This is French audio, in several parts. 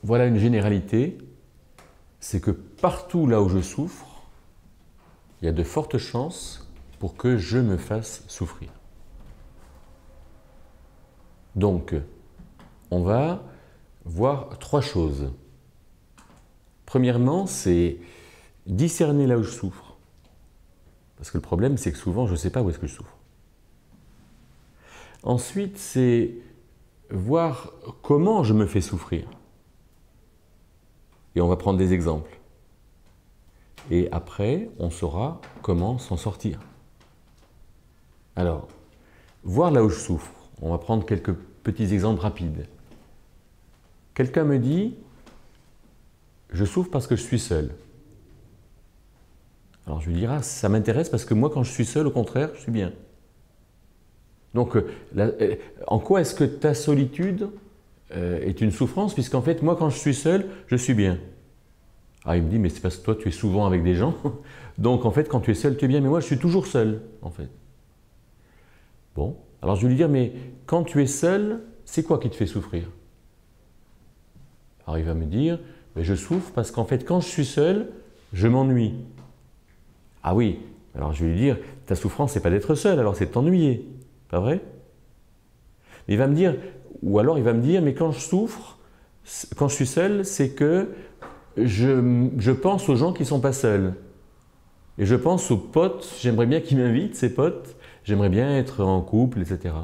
Voilà une généralité, c'est que partout là où je souffre, il y a de fortes chances pour que je me fasse souffrir. Donc, on va voir trois choses. Premièrement, c'est discerner là où je souffre. Parce que le problème, c'est que souvent, je ne sais pas où est-ce que je souffre. Ensuite, c'est voir comment je me fais souffrir. Et on va prendre des exemples. Et après, on saura comment s'en sortir. Alors, voir là où je souffre. On va prendre quelques petits exemples rapides. Quelqu'un me dit, je souffre parce que je suis seul. Alors je lui dirai, ça m'intéresse parce que moi, quand je suis seul, au contraire, je suis bien. Donc, en quoi est-ce que ta solitude est une souffrance? Puisqu'en fait, moi, quand je suis seul, je suis bien. Ah, il me dit, mais c'est parce que toi, tu es souvent avec des gens. Donc, en fait, quand tu es seul, tu es bien. Mais moi, je suis toujours seul, en fait. Bon, alors je vais lui dire, mais quand tu es seul, c'est quoi qui te fait souffrir? Alors il va me dire, mais je souffre parce qu'en fait, quand je suis seul, je m'ennuie. Ah oui, alors je vais lui dire, ta souffrance, c'est pas d'être seul, alors c'est de t'ennuyer. Pas vrai? Il va me dire, ou alors il va me dire, mais quand je souffre, quand je suis seul, c'est que je pense aux gens qui ne sont pas seuls. Et je pense aux potes, j'aimerais bien qu'ils m'invitent, ces potes, j'aimerais bien être en couple, etc.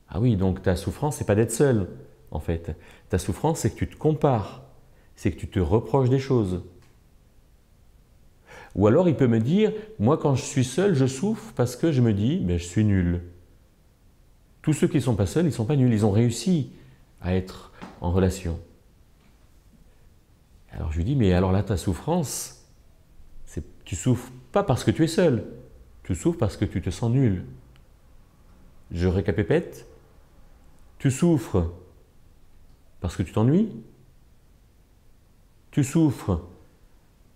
Ah oui, donc ta souffrance, c'est pas d'être seul, en fait. Ta souffrance, c'est que tu te compares, c'est que tu te reproches des choses. Ou alors il peut me dire, moi quand je suis seul, je souffre parce que je me dis, mais je suis nul. Tous ceux qui ne sont pas seuls, ils ne sont pas nuls, ils ont réussi à être en relation. Alors je lui dis, mais alors là, ta souffrance, tu souffres pas parce que tu es seul, tu souffres parce que tu te sens nul. Je récapépète, tu souffres parce que tu t'ennuies, tu souffres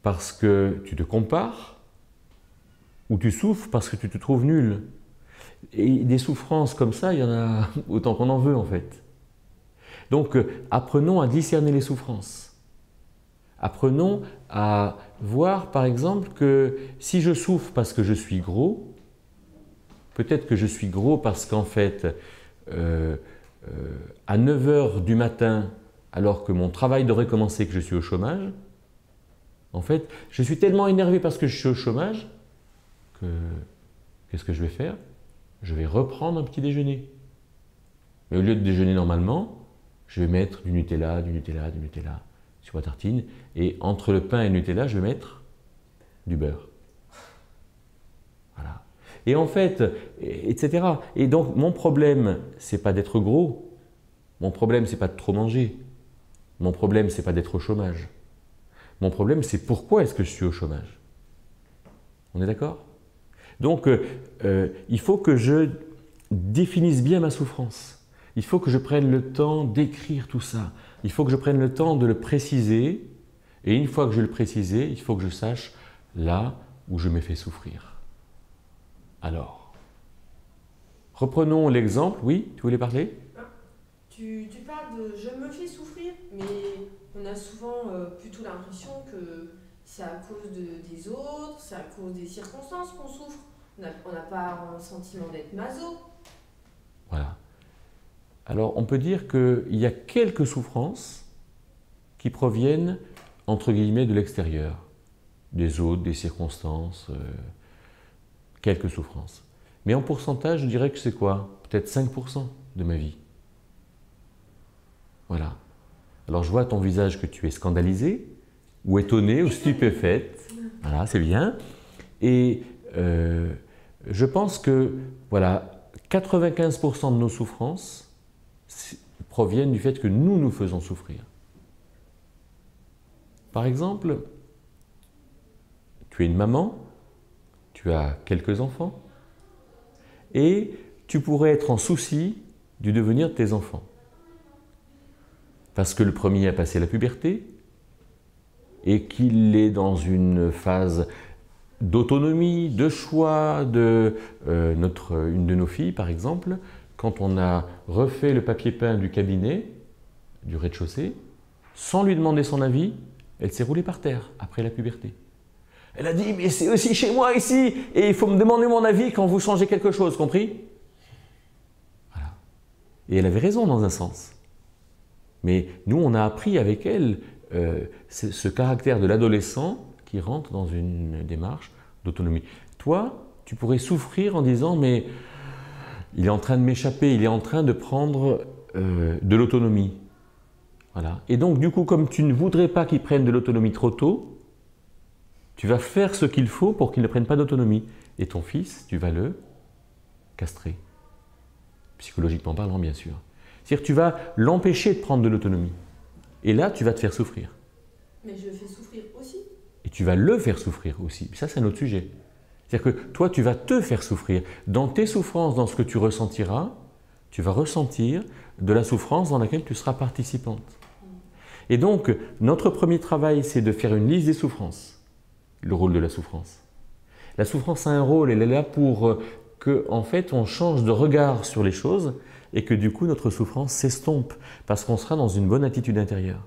parce que tu te compares, ou tu souffres parce que tu te trouves nul. Et des souffrances comme ça, il y en a autant qu'on en veut en fait. Donc apprenons à discerner les souffrances. Apprenons à voir par exemple que si je souffre parce que je suis gros, peut-être que je suis gros parce qu'en fait, à 9 h du matin, alors que mon travail devrait commencer, que je suis au chômage, en fait, je suis tellement énervé parce que je suis au chômage que qu'est-ce que je vais faire? Je vais reprendre un petit déjeuner. Mais au lieu de déjeuner normalement, je vais mettre du Nutella sur ma tartine. Et entre le pain et le Nutella, je vais mettre du beurre. Voilà. Et en fait, etc. Et donc, mon problème, c'est pas d'être gros. Mon problème, c'est pas de trop manger. Mon problème, c'est pas d'être au chômage. Mon problème, c'est pourquoi est-ce que je suis au chômage. On est d'accord? Donc, il faut que je définisse bien ma souffrance. Il faut que je prenne le temps d'écrire tout ça. Il faut que je prenne le temps de le préciser. Et une fois que je le précisé, il faut que je sache là où je me fais souffrir. Alors, reprenons l'exemple. Oui, tu voulais parler? Tu parles de « je me fais souffrir », mais on a souvent plutôt l'impression que c'est à cause des autres, c'est à cause des circonstances qu'on souffre. On n'a pas un sentiment d'être maso. Voilà. Alors, on peut dire qu'il y a quelques souffrances qui proviennent, entre guillemets, de l'extérieur, des autres, des circonstances, quelques souffrances. Mais en pourcentage, je dirais que c'est quoi? Peut-être 5% de ma vie. Voilà. Alors, je vois à ton visage que tu es scandalisée, ou étonnée, ou stupéfaite. Voilà, c'est bien. Et je pense que, voilà, 95% de nos souffrances proviennent du fait que nous nous faisons souffrir. Par exemple, tu es une maman, tu as quelques enfants, et tu pourrais être en souci du devenir de tes enfants. Parce que le premier a passé la puberté, et qu'il est dans une phase d'autonomie, de choix de une de nos filles, par exemple, quand on a refait le papier peint du cabinet, du rez-de-chaussée, sans lui demander son avis, elle s'est roulée par terre après la puberté. Elle a dit « mais c'est aussi chez moi ici, et il faut me demander mon avis quand vous changez quelque chose, compris ?» Voilà. Et elle avait raison dans un sens. Mais nous, on a appris avec elle ce caractère de l'adolescent qui rentre dans une démarche d'autonomie. Toi, tu pourrais souffrir en disant « mais il est en train de m'échapper, il est en train de prendre de l'autonomie. » Voilà. Et donc, du coup, comme tu ne voudrais pas qu'il prenne de l'autonomie trop tôt, tu vas faire ce qu'il faut pour qu'il ne prenne pas d'autonomie. Et ton fils, tu vas le castrer. Psychologiquement parlant, bien sûr. C'est-à-dire que tu vas l'empêcher de prendre de l'autonomie. Et là, tu vas te faire souffrir. Mais je le fais souffrir aussi. Et tu vas le faire souffrir aussi. Ça, c'est un autre sujet. C'est-à-dire que toi, tu vas te faire souffrir. Dans tes souffrances, dans ce que tu ressentiras, tu vas ressentir de la souffrance dans laquelle tu seras participante. Et donc, notre premier travail, c'est de faire une liste des souffrances. Le rôle de la souffrance. La souffrance a un rôle, elle est là pour que, en fait, on change de regard sur les choses et que du coup, notre souffrance s'estompe parce qu'on sera dans une bonne attitude intérieure.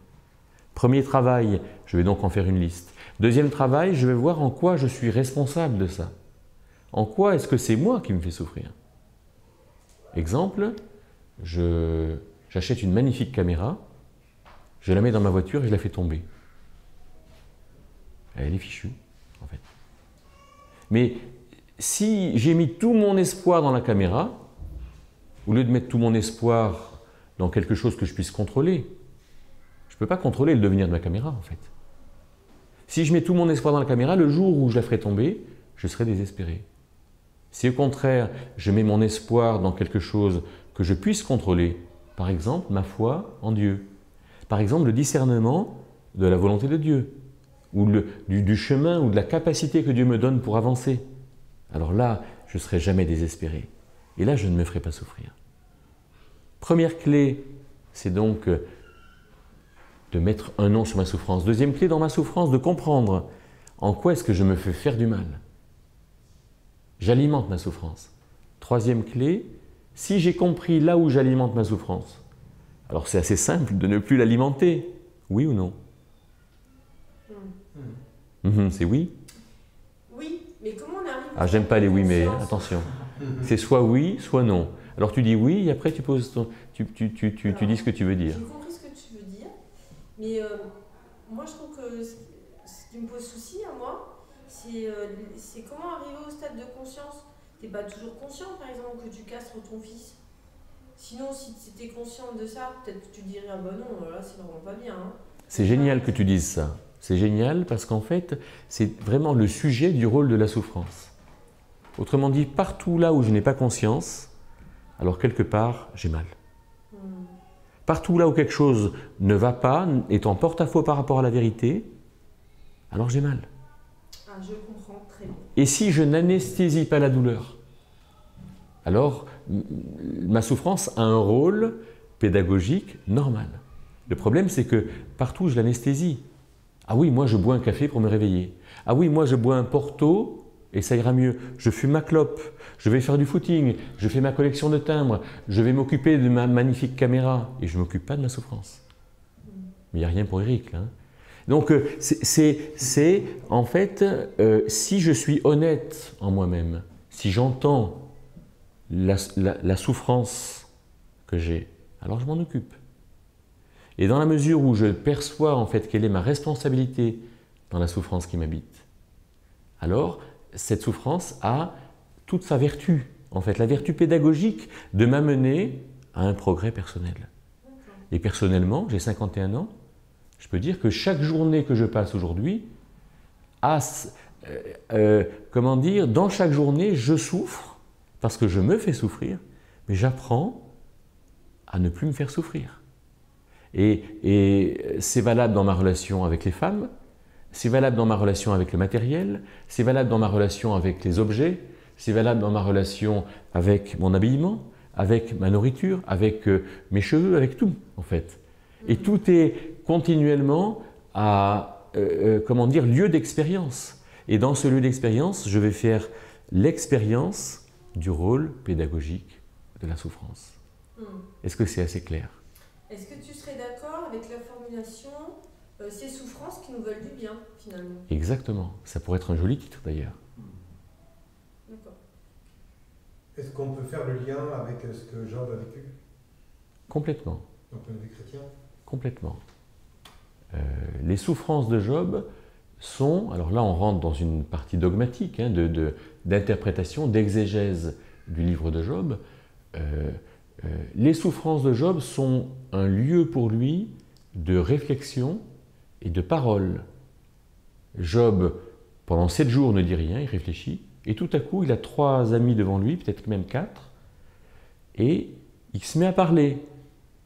Premier travail, je vais donc en faire une liste. Deuxième travail, je vais voir en quoi je suis responsable de ça. En quoi est-ce que c'est moi qui me fais souffrir? Exemple, j'achète une magnifique caméra, je la mets dans ma voiture et je la fais tomber. Elle est fichue, en fait. Mais si j'ai mis tout mon espoir dans la caméra, au lieu de mettre tout mon espoir dans quelque chose que je puisse contrôler, je ne peux pas contrôler le devenir de ma caméra, en fait. Si je mets tout mon espoir dans la caméra, le jour où je la ferai tomber, je serai désespéré. Si au contraire, je mets mon espoir dans quelque chose que je puisse contrôler, par exemple, ma foi en Dieu, par exemple, le discernement de la volonté de Dieu, ou du chemin ou de la capacité que Dieu me donne pour avancer, alors là, je ne serai jamais désespéré. Et là, je ne me ferai pas souffrir. Première clé, c'est donc de mettre un nom sur ma souffrance. Deuxième clé dans ma souffrance, de comprendre en quoi est-ce que je me fais faire du mal. J'alimente ma souffrance. Troisième clé, si j'ai compris là où j'alimente ma souffrance, alors c'est assez simple de ne plus l'alimenter, oui ou non? C'est oui? Oui, mais comment on arrive... Ah, j'aime pas les oui, mais attention. C'est soit oui, soit non. Alors tu dis oui, et après tu poses tu dis ce que tu veux dire. J'ai compris ce que tu veux dire, mais moi je trouve que ce qui me pose souci à moi, c'est comment arriver au stade de conscience. Tu n'es pas toujours conscient, par exemple, que tu castres ton fils. Sinon, si tu étais consciente de ça, peut-être que tu dirais « Ah bah non, là c'est vraiment pas bien. Hein. » C'est génial que tu dises ça. C'est génial parce qu'en fait, c'est vraiment le sujet du rôle de la souffrance. Autrement dit, partout là où je n'ai pas conscience, alors quelque part, j'ai mal. Partout là où quelque chose ne va pas, est en porte-à-faux par rapport à la vérité, alors j'ai mal. Ah, je comprends très bien. Et si je n'anesthésie pas la douleur, alors ma souffrance a un rôle pédagogique normal. Le problème, c'est que partout, je l'anesthésie. Ah oui, moi je bois un café pour me réveiller. Ah oui, moi je bois un Porto et ça ira mieux. Je fume ma clope, je vais faire du footing, je fais ma collection de timbres, je vais m'occuper de ma magnifique caméra et je ne m'occupe pas de ma souffrance. Mais il n'y a rien pour Eric là. Hein. Donc c'est en fait, si je suis honnête en moi-même, si j'entends la souffrance que j'ai, alors je m'en occupe. Et dans la mesure où je perçois en fait quelle est ma responsabilité dans la souffrance qui m'habite, alors cette souffrance a toute sa vertu, en fait, la vertu pédagogique de m'amener à un progrès personnel. Et personnellement, j'ai 51 ans, je peux dire que chaque journée que je passe aujourd'hui, comment dire, dans chaque journée, je souffre parce que je me fais souffrir, mais j'apprends à ne plus me faire souffrir. Et c'est valable dans ma relation avec les femmes, c'est valable dans ma relation avec le matériel, c'est valable dans ma relation avec les objets, c'est valable dans ma relation avec mon habillement, avec ma nourriture, avec mes cheveux, avec tout en fait. Et tout est continuellement à, comment dire, lieu d'expérience. Et dans ce lieu d'expérience, je vais faire l'expérience du rôle pédagogique de la souffrance. Est-ce que c'est assez clair? Est-ce que tu serais d'accord avec la formulation ces souffrances qui nous veulent du bien, finalement? Exactement. Ça pourrait être un joli titre d'ailleurs. D'accord. Est-ce qu'on peut faire le lien avec ce que Job a vécu? Complètement. Donc on est des chrétiens. Complètement. Les souffrances de Job sont, alors là on rentre dans une partie dogmatique, hein, d'interprétation, d'exégèse du livre de Job. Les souffrances de Job sont un lieu pour lui de réflexion et de parole. Job, pendant 7 jours, ne dit rien, il réfléchit, et tout à coup, il a 3 amis devant lui, peut-être même 4, et il se met à parler.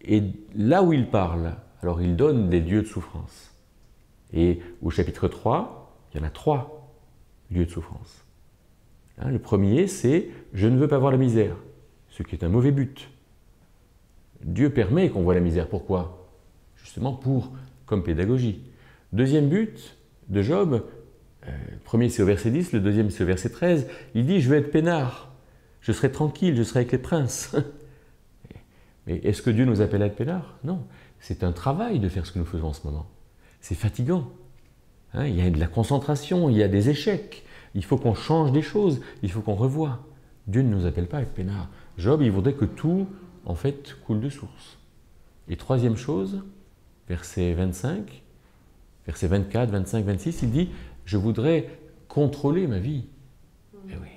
Et là où il parle, alors il donne des lieux de souffrance. Et au chapitre 3, il y en a 3 lieux de souffrance. Hein, le premier, c'est « Je ne veux pas voir la misère », ce qui est un mauvais but. Dieu permet qu'on voit la misère. Pourquoi? Justement comme pédagogie. Deuxième but de Job, le premier c'est au verset 10, le deuxième c'est au verset 13, il dit « Je veux être peinard, je serai tranquille, je serai avec les princes ». Mais est-ce que Dieu nous appelle à être peinard? Non, c'est un travail de faire ce que nous faisons en ce moment. C'est fatigant. Hein, il y a de la concentration, il y a des échecs. Il faut qu'on change des choses, il faut qu'on revoie. Dieu ne nous appelle pas à être peinard. Job, il voudrait que tout, en fait, coule de source. Et troisième chose, verset 25, verset 24, 25, 26, il dit « Je voudrais contrôler ma vie ». Eh oui,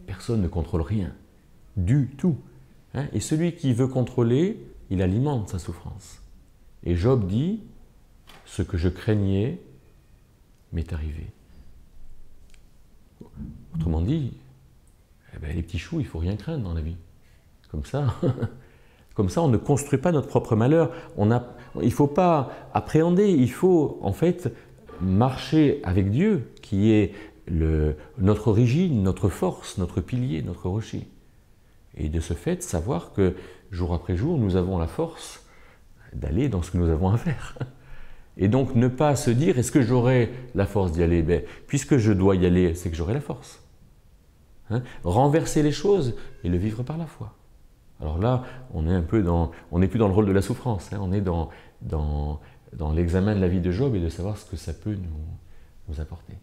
personne ne contrôle rien, du tout. Hein, et celui qui veut contrôler, il alimente sa souffrance. Et Job dit « Ce que je craignais m'est arrivé ». Autrement dit, eh ben, les petits choux, il ne faut rien craindre dans la vie. Comme ça, on ne construit pas notre propre malheur. Il ne faut pas appréhender, il faut en fait marcher avec Dieu, qui est notre origine, notre force, notre pilier, notre rocher. Et de ce fait, savoir que jour après jour, nous avons la force d'aller dans ce que nous avons à faire. Et donc ne pas se dire, est-ce que j'aurai la force d'y aller? Ben, puisque je dois y aller, c'est que j'aurai la force. Hein? Renverser les choses et le vivre par la foi. Alors là, on n'est plus dans le rôle de la souffrance, hein, on est dans l'examen de la vie de Job et de savoir ce que ça peut nous apporter.